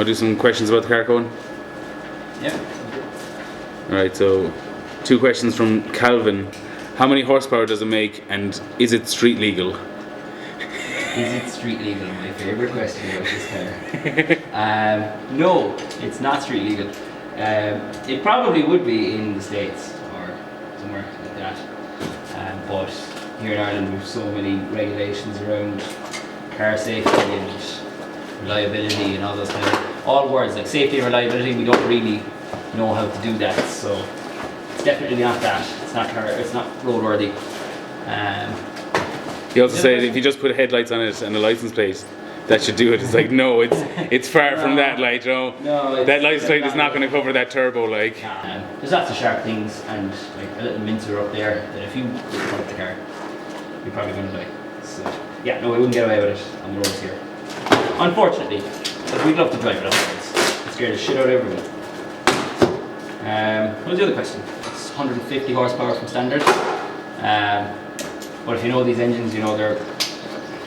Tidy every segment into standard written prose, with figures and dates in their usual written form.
Want to do some questions about the car, Cohen? Yeah. Alright, so 2 questions from Calvin. How many horsepower does it make, and is it street legal? Is it street legal? My favourite question about this car. No, it's not street legal. It probably would be in the States or somewhere like that. But here in Ireland we have so many regulations around car safety and reliability and all those kind of all words like safety and reliability. We don't really know how to do that, so it's definitely not that. It's not roadworthy. He also said if you just put headlights on it and a license plate, that should do it. It's like, no, it's far from that, like, you know. No, that license plate is not going to cover that turbo, like. There's lots of sharp things and like a little mincer up there that if you put up the car, you're probably going to die. So yeah, no, we wouldn't get away with it on the roads here. Unfortunately, because we'd love to drive it on the roads. It scared the shit out of everyone. What's the other question? It's 150 horsepower from standard. But if you know these engines, you know they're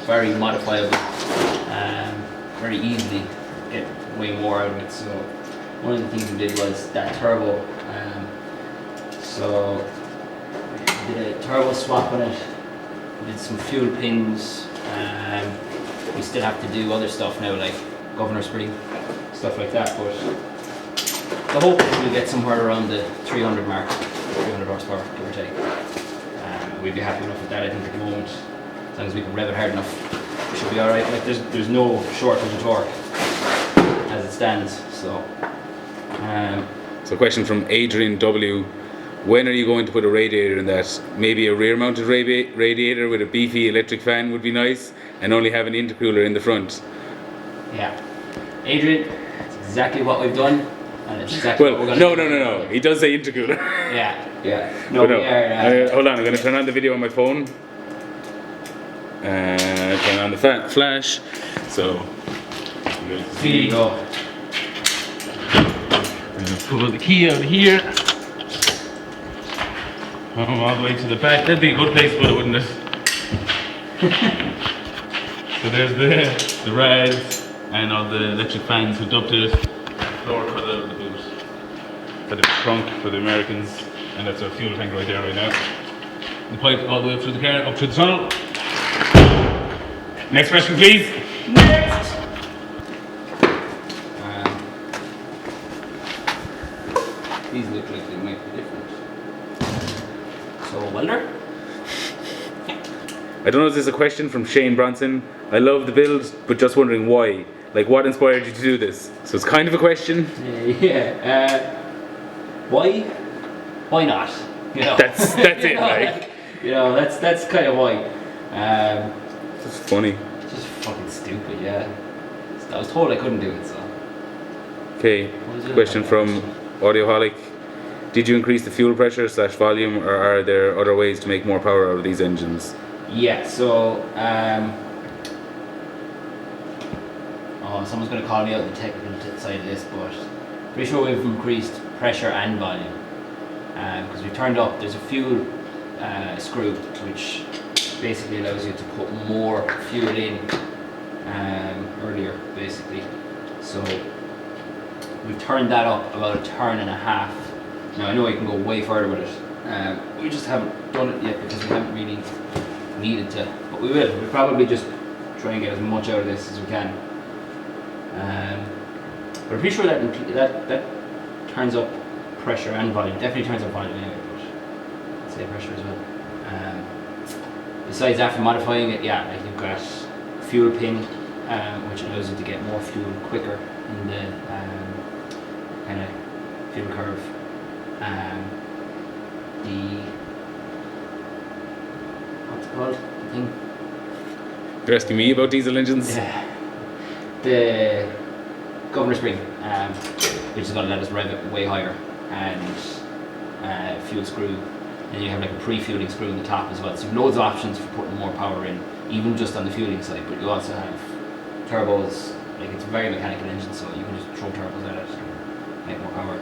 very modifiable. Very easily get way more out of it. So one of the things we did was that turbo. So we did a turbo swap on it. We did some fuel pins. We still have to do other stuff now, like governor spring, stuff like that. But the hope is we'll get somewhere around the 300 mark, 300 horsepower, give or take. We'd be happy enough with that, I think, at the moment. As long as we can rev it hard enough, we should be alright. Like there's no shortage of torque as it stands. So a question from Adrian W. When are you going to put a radiator in that? Maybe a rear-mounted radiator with a beefy electric fan would be nice, and only have an intercooler in the front. Yeah, Adrian, that's exactly what we've done, and it's exactly what we're going to do. No. He does say intercooler. Yeah. No, we are. Hold on, I'm going to turn on the video on my phone. Turn on the flash. So, Here you go. Pull the key out of here. All the way to the back. That'd be a good place to put it, wouldn't it? So there's the rads and all the electric fans hooked up to it. Floor for the boot. For the trunk for the Americans. And that's our fuel tank right there right now. The pipe all the way up through the car, up through the tunnel. Next question, please. Next! These look like they might be different. So, welder? I don't know if this is a question from Shane Bronson. I love the build, but just wondering why. Like, what inspired you to do this? So it's kind of a question. Why? Why not? You know? That's it, like. You know, that's kind of why. It's funny. It's just fucking stupid, yeah. I was told I couldn't do it, so. Okay, question from Audioholic. Did you increase the fuel pressure / volume, or are there other ways to make more power out of these engines? Yeah, so someone's going to call me out on the technical side of this, but pretty sure we've increased pressure and volume because we turned up. There's a fuel screw which basically allows you to put more fuel in earlier, basically. So we've turned that up about a turn and a half. Now I know I can go way further with it. We just haven't done it yet because we haven't really needed to, but we will. We'll probably just try and get as much out of this as we can. But I'm pretty sure that turns up pressure and volume. Definitely turns up volume anyway, but I'd say pressure as well. Besides that, for modifying it, yeah, like you've got a fuel pin, which allows you to get more fuel quicker in the kind of fuel curve. What's it called? The thing? You're asking me about diesel engines? Yeah. The governor spring, which is going to let us rev it way higher, and fuel screw, and you have like a pre-fueling screw in the top as well. So you have loads of options for putting more power in, even just on the fueling side. But you also have turbos. Like it's a very mechanical engine, so you can just throw turbos at it, make more power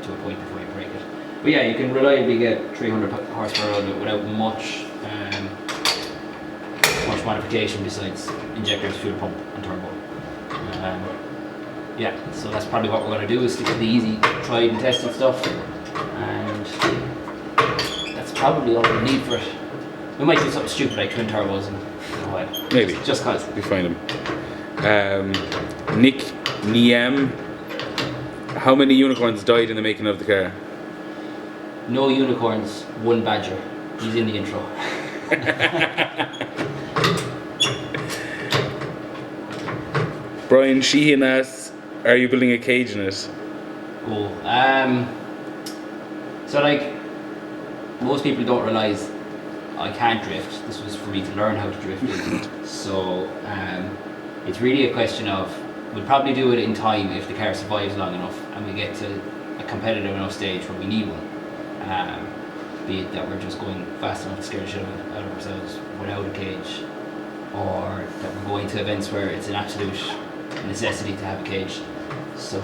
to a point before you break it. But yeah, you can reliably get 300 horsepower out of it without much modification besides injectors, fuel pump, and turbo. Yeah, so that's probably what we're going to do, is stick to the easy, tried and tested stuff, and that's probably all we need for it. We might do something stupid like twin turbos and what. Maybe. Just cause. We find them. Nick Niem. How many unicorns died in the making of the car? No unicorns, one badger. He's in the intro. Brian Sheehan asks, are you building a cage in it? Cool. So like, most people don't realise I can't drift. This was for me to learn how to drift in. So it's really a question of, we'll probably do it in time if the car survives long enough and we get to a competitive enough stage where we need one. Be it that we're just going fast enough to scare the shit out of ourselves without a cage, or that we're going to events where it's an absolute necessity to have a cage. So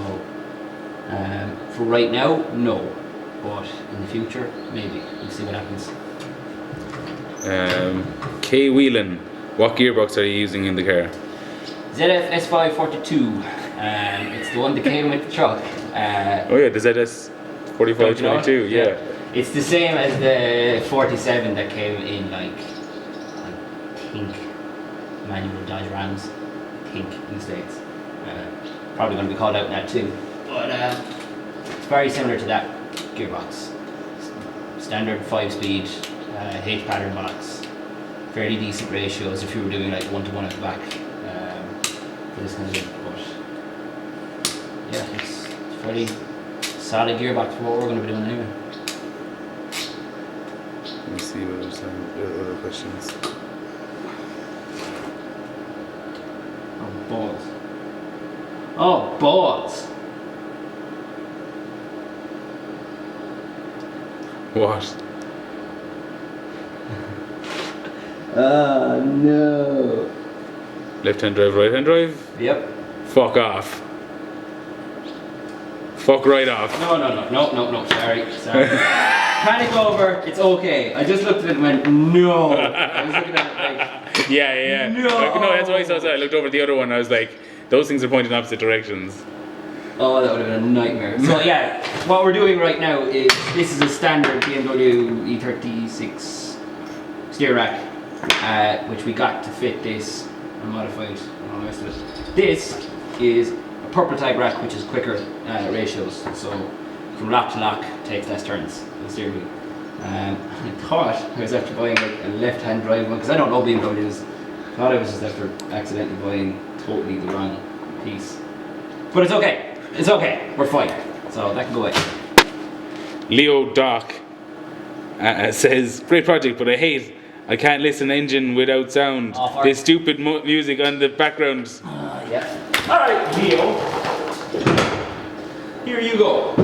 for right now, no, but in the future, maybe. We'll see what happens. K Whelan, what gearbox are you using in the car? ZF S542. It's the one that came with the truck. Oh yeah, the ZS 4522, yeah. It's the same as the 47 that came in, like, I think, manual Dodge Rams, I think, in the States. Probably going to be called out in that too. But it's very similar to that gearbox. Standard 5-speed, H pattern box. Fairly decent ratios if you were doing like 1-to-1 at the back for this kind of thing. But yeah, it's a fairly solid gearbox for what we're going to be doing anyway. Let me see what there's other questions. Oh, balls. Oh, balls! What? No. Left hand drive, right hand drive? Yep. Fuck off. Fuck right off. No. Sorry. Panic over. It's okay. I just looked at it and went, no. I was looking at it like, Yeah. No. Like, no, that's why I saw. I looked over at the other one. I was like, those things are pointing in opposite directions. oh, that would have been a nightmare. So yeah, what we're doing right now is, this is a standard BMW E36 steer rack, which we got to fit this and modified and all the rest of it. This is a purple tag rack, which is quicker ratios. So from lock to lock takes less turns on the steering wheel. I thought I was after buying like a left-hand drive one, because I don't know BMWs. Thought I was just after accidentally buying totally the wrong piece. But it's okay. It's okay. We're fine. So that can go away. Leo Doc says, great project, but I can't listen engine without sound. Oh, This stupid music on the background. Yeah. Alright, Leo. Here you go.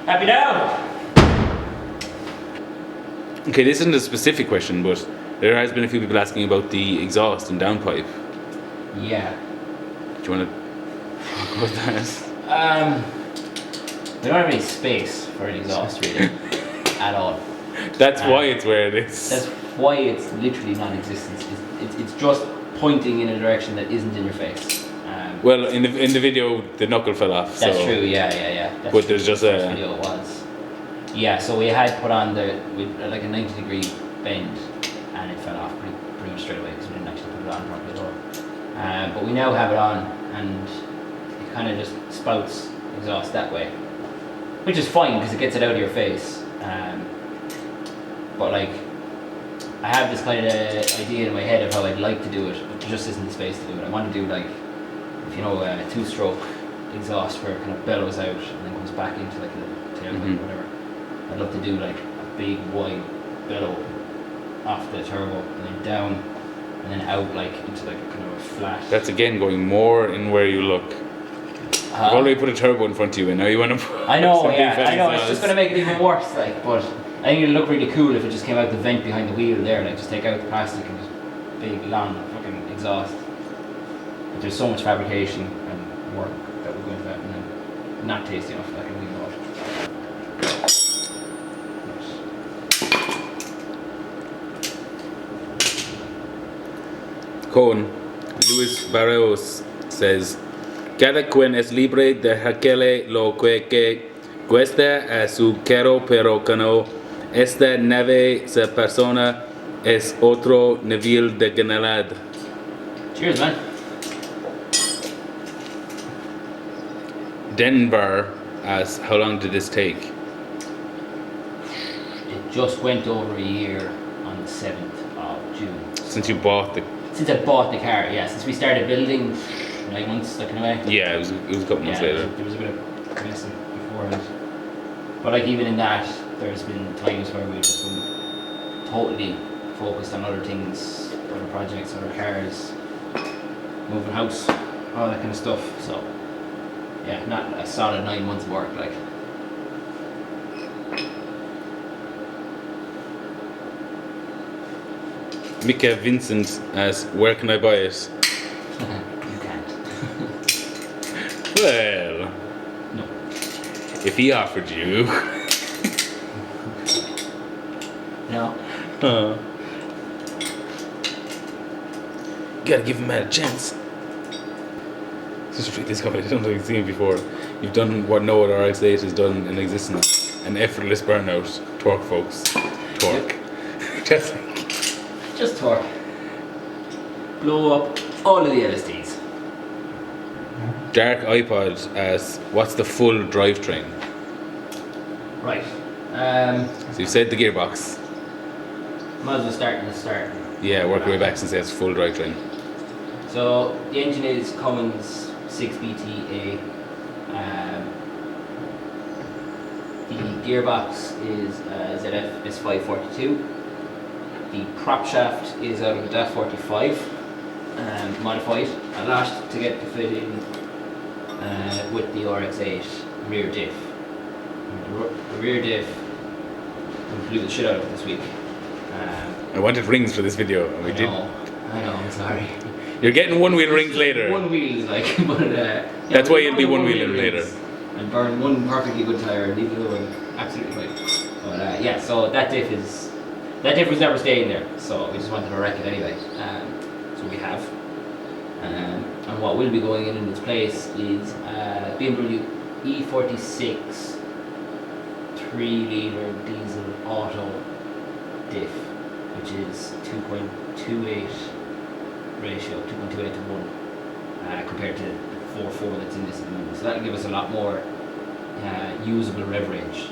Happy now? Okay, this isn't a specific question, but there has been a few people asking about the exhaust and downpipe. Yeah. Do you want to talk about that? We don't have any space for an exhaust really, at all. That's why it's where it is. That's why it's literally non-existent. It's just pointing in a direction that isn't in your face. Well, in the video, the knuckle fell off. That's so. true. Yeah. That's But true. there's just First video it was. Yeah, so we had put on like a 90-degree bend, and it fell off pretty much straight away because we didn't actually put it on properly at all. But we now have it on, and it kind of just spouts exhaust that way, which is fine because it gets it out of your face. But like, I have this kind of idea in my head of how I'd like to do it, but there just isn't the space to do it. I want to do like, if you know, a two-stroke exhaust where it kind of bellows out and then comes back into like a tailpipe or whatever. I'd love to do like a big wide bellow off the turbo, and then down, and then out like into like a kind of a flat. That's again going more in where you look. You've already put a turbo in front of you, and now you want to put I know, something yeah, I know. else. It's just gonna make it even worse, like. But I think it'd look really cool if it just came out the vent behind the wheel there, like just take out the plastic and just big long fucking exhaust. But there's so much fabrication and work that would go into that, and then not tasty enough. Like we know. Con Luis Barreos says, cada quien es libre de hacerle lo que cuesta a su carro, pero cuando esta nave se persona es otro nivel de genialidad. Cheers, man. Denver asks, how long did this take? It just went over a year on the 7th of June. Since you bought the... Since I bought the car, yeah. Since we started building, 9 months, like in a way. Yeah, it was a couple months later. There was a bit of messing beforehand. But like even in that, there's been times where we've just been totally focused on other things, other projects, other cars, moving house, all that kind of stuff. So yeah, not a solid 9 months of work, like. Mika Vincent asks, where can I buy it? You can't. Well, No. if he offered you... No. You gotta give him a chance. Just read this comment, I don't think you've seen it before. You've done what no other RX-8 has done in existence. An effortless burnout. Torque, folks. Torque. Just torque. Blow up all of the LSDs. Dark iPod asks, what's the full drivetrain? Right. So you said the gearbox. Might as well start in the start. Yeah, work your way back since it's full drivetrain. So the engine is Cummins 6BTA. The gearbox is ZF S542. The prop shaft is out of a DAF 45, modified a lot to get to fit in with the RX-8 rear diff. The rear diff, we blew the shit out of it this week. I wanted rings for this video, and we didn't. I know, I'm sorry. You're getting one wheel rings later. One wheel, like, but yeah, That's why you'll be one wheel in later. And burn one perfectly good tire, leave the other one absolutely right. But yeah, so that diff was never staying there, so we just wanted to wreck it anyway. So we have. And what will be going in its place is BMW E46 3-litre diesel auto diff, which is 2.28 ratio, 2.28 to 1, compared to the 4.4 that's in this at the moment. So that'll give us a lot more usable rev range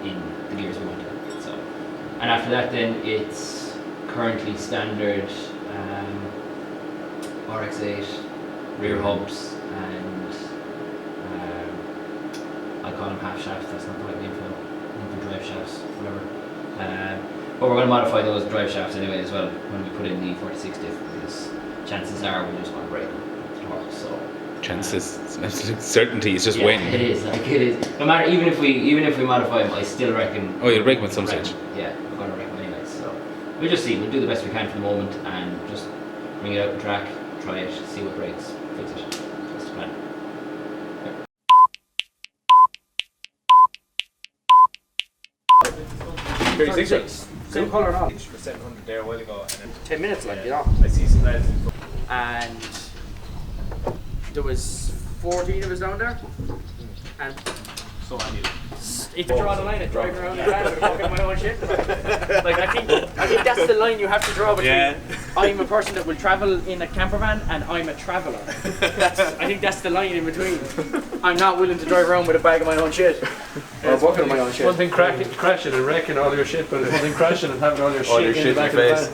in the gears we want to. So, and after that, then it's currently standard RX-8 rear hubs, and I call them half shafts. That's not the right name for drive shafts, whatever. But we're going to modify those drive shafts anyway as well when we put in the 46 diff, because chances are we're just going to break them with the torque. So chances, absolute certainty. It's just yeah, when. It is. Like it is. No matter, even if we modify them, I still reckon. Oh, you'll break them at some stage. Yeah, we're going to wreck them anyway. So we'll just see. We'll do the best we can for the moment and just bring it out the track, try it, see what breaks, fix it. That's the plan. Same colour and all. For 700 there a while ago, and then 10 minutes, like, you know. I see some lads. And there was 14 of us down there, and So I need if you draw the line, driving around the van with fucking my own shit. Like I think that's the line you have to draw between. Yeah. I'm a person that will travel in a camper van, and I'm a traveller. I think that's the line in between. I'm not willing to drive around with a bag of my own shit. Or a bucket of my own shit. One thing crashing and wrecking all your shit, but it's one thing crashing and having all your shit in the back of the van.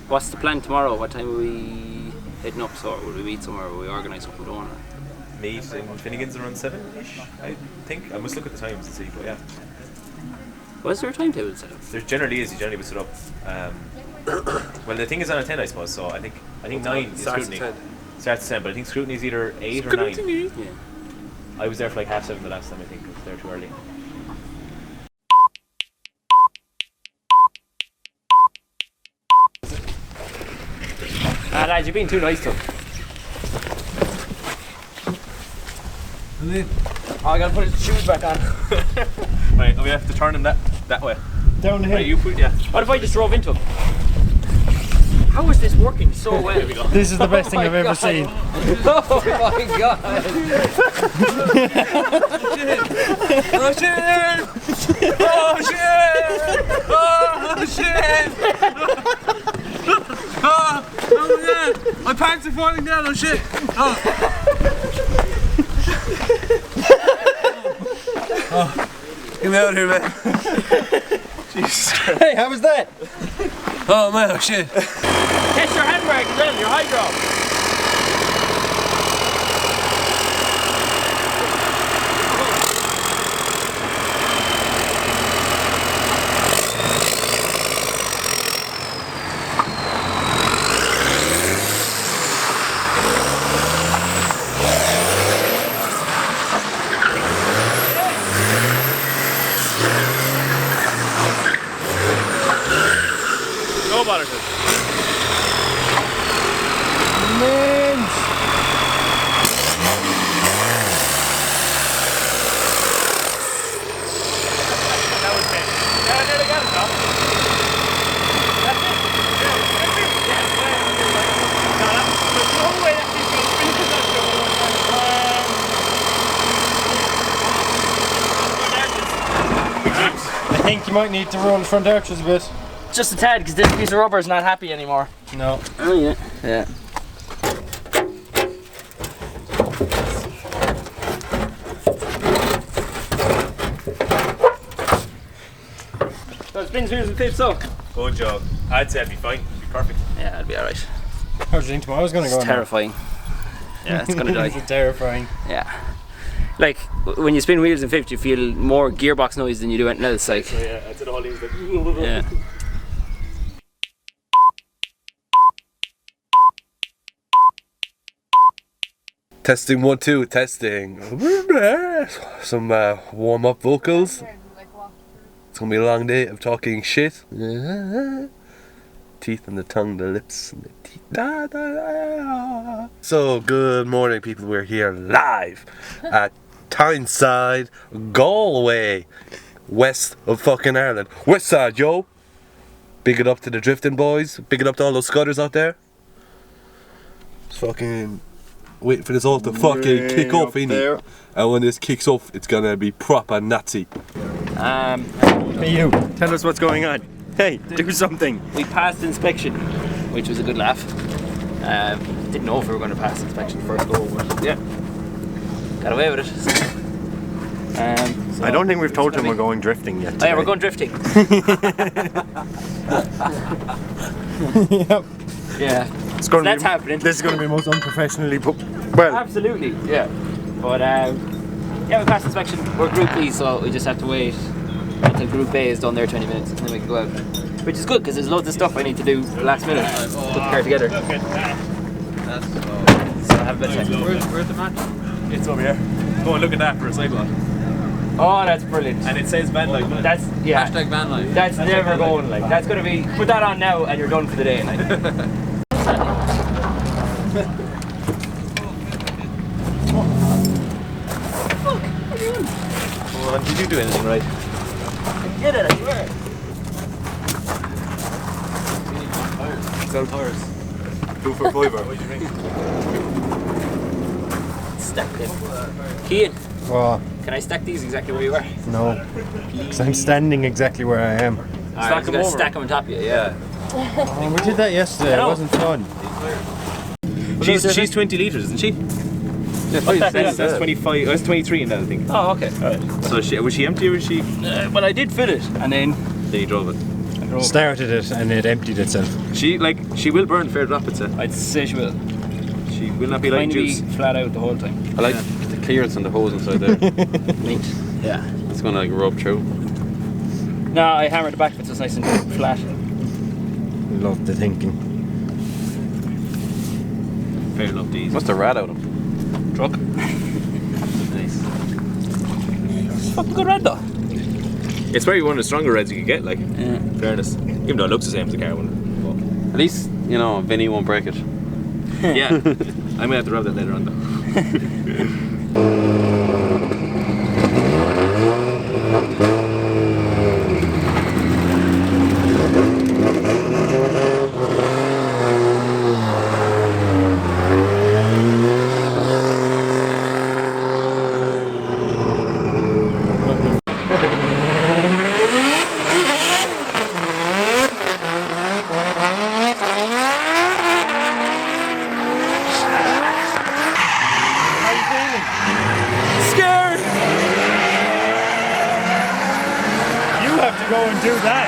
What's the plan tomorrow? What time are we heading up? So will we meet somewhere? Will we organise something going? Meet in Finnegan's around 7-ish, I think. I must look at the times and see, but yeah. Was there a timetable set up? There generally is. You generally set up. Well, the thing is on a 10, I suppose. So I think 9 is scrutiny. Starts at 10, but I think scrutiny is either 8 or 9. Yeah. I was there for like 7:30 the last time. I think I was there too early. Lads, you're being too nice to him. Oh, I gotta put his shoes back on. Right, we have to turn him that way. Down the hill. Right, you put What if I just drove into him? How is this working so well? There we go. This is the best thing I've ever seen. Oh my god! Oh shit! Oh shit! Oh shit! Oh my god! My pants are falling down. Oh shit! Oh. Get me out of here, man. Jesus Christ. Hey, how was that? Oh man, oh shit. Test your handbrake as well, your hydro. No bother to it. That was it. Yeah, there they got it, Tom. That's it. Yeah, that's it. Yeah, no, there's no way that thing's going to finish that show. I think you might need to roll the front arches a bit. Just a tad, because this piece of rubber is not happy anymore. No. Oh yeah. Yeah. So it's been wheels and tips up. Good job. I'd say it'd be fine. It'd be perfect. Yeah, it'll be alright. How do you think tomorrow's going to go? It's terrifying. Yeah, it's gonna die. It's terrifying. Yeah. Like, when you spin wheels in 50, you feel more gearbox noise than you do anything else. Like, So yeah, I'd say the whole thing's like. yeah. Testing 1 2 testing. Some warm up vocals. It's gonna be a long day of talking shit. Teeth and the tongue, the lips and the teeth. Da, da, da. So good morning, people. We're here live at Tyneside, Galway, west of fucking Ireland. West side, yo. Big it up to the drifting boys. Big it up to all those scudders out there. It's fucking waiting for this all to fucking kick off, innit? And when this kicks off, it's gonna be proper Nazi. Hey you, tell us what's going on. Hey, do something. We passed inspection, which was a good laugh. Didn't know if we were going to pass inspection first go, but yeah, got away with it. So I don't think we've told him we're going drifting yet. Oh yeah, we're going drifting. Yep. Yeah, It's going that's happening. This is going to be most unprofessionally well. Absolutely, yeah. But yeah, we passed inspection. We're Group E, so we just have to wait until Group A is done there 20 minutes, and then we can go out. Which is good, because there's loads of stuff I need to do last minute to put the car together. So have a bit of time. Where's the match? It's over here. Go and look at that for a sidewalk. Oh, that's brilliant. And it says van life. That's, yeah. Hashtag van life. That's never going, like. That's going to be, put that on now and you're done for the day, like. Oh, did you do anything right? I did it, I swear. Sell tires. 2 for $5. What do you think? Stack them. Cian, Well, can I stack these exactly where you are? no. Because I'm standing exactly where I am. Alright, I'm going to stack them on top of you, yeah. Oh, we did that yesterday. It wasn't fun. She's 20 litres, isn't she? That's 25. That's 23 in that, I think. Oh, okay. So was she empty or was she? Well, I did fill it, and then Then you drove it. Started it and it emptied itself. She will burn fair drop, it's I'd say she will. She will not be like Mine will be juice. flat out the whole time. I like the clearance on the hose inside there. Neat. Yeah. It's gonna like rub through. No, I hammered the back of it so it's nice and flat. Love the thinking. Very love these. What's the rat out of him? Truck. Nice. Fucking good red though. It's probably one of the stronger reds you can get, like, in fairness. Even though it looks the same as the car one. At least, you know, Vinnie won't break it. Yeah. I might have to rub that later on though. Go and do that.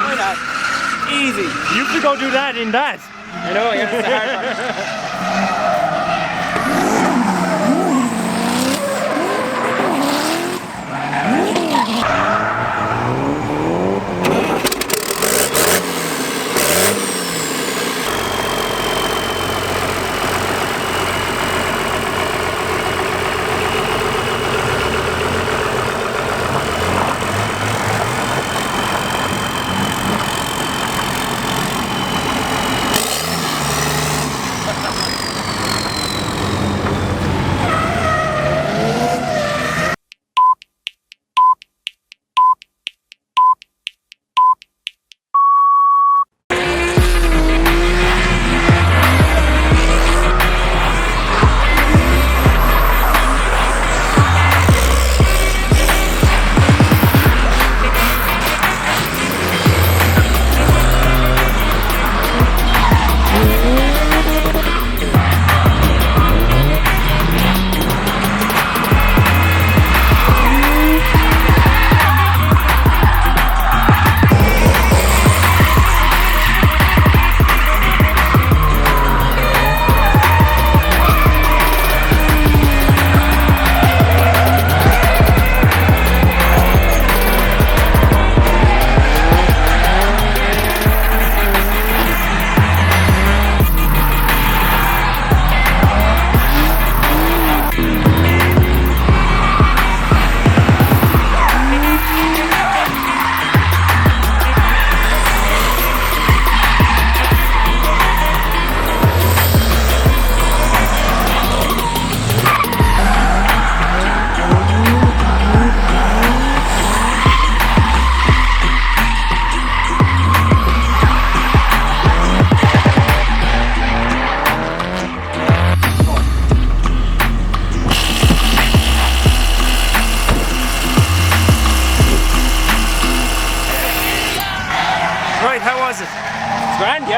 Why not? Easy. You have to go do that in that. I know, yeah, it's a hard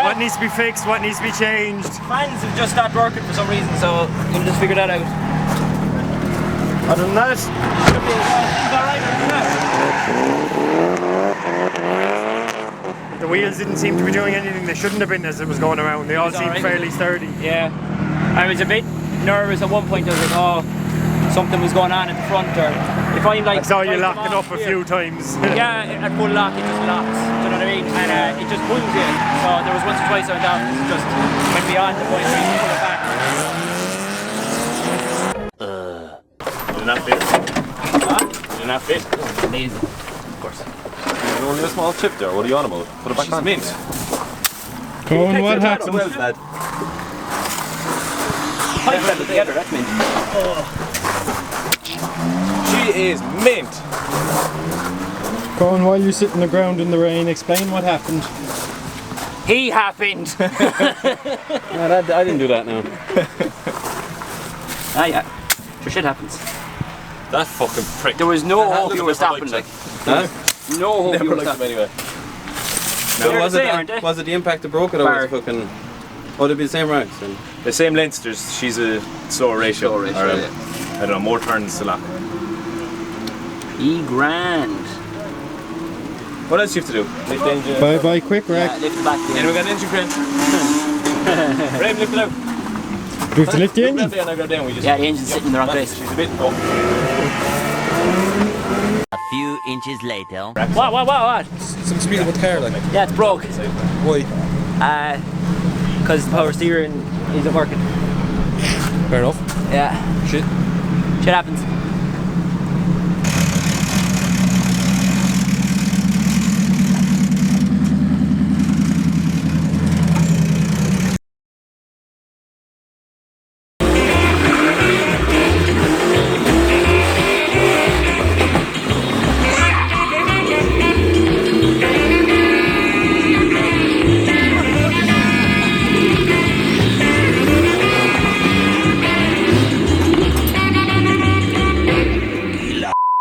What needs to be fixed? What needs to be changed? Fans have just stopped working for some reason, so we'll just figure that out. Other than that, Should be alright. the wheels didn't seem to be doing anything they shouldn't have been as it was going around. They all seemed alright. fairly sturdy. Yeah. I was a bit nervous at one point. I was like, oh, something was going on at the front there. If I'm like, I saw you right lock it off up a here- few times. Yeah, at full lock it just locks. Do you know what I mean? And it just pulls you. So there was once or twice I went off. It just went beyond the point where you can pull it back. Did not fit. Huh? Did not fit. Amazing. Of course. There's only a small chip there. What are you on about? Put it back on. Mint. Cohen, what happened? Well, lad. Pipe them together, that's mint. She is mint. Cohen, while you sit on the ground in the rain, explain what happened. He happened. I didn't do that now. Yeah. Sure, shit happens. That fucking prick. There was no hope you were stopping, like. Huh? No hope you Never were liked him stopping. anyway. They're the was, same, aren't they? was it the impact that broke it, or was it fucking... Oh, they'd be the same ranks then. The same length. She's a slower ratio. Slower ratio, or a- yeah. I don't know. More turns to lock. Grand. What else do you have to do? Lift the engine. Bye bye, quick wreck. Yeah, lift it back. And we got an engine crane. Graham, lift it out. Do you have to lift the Grab engine? down, I grab down. We just. Yeah, the engine's sitting in the wrong place. She's a bit. Oh. A few inches later. What? Some speed with the car, like. Yeah, it's broke. Why? Because the power steering isn't working. Fair enough. Yeah. Shit. Shit happens.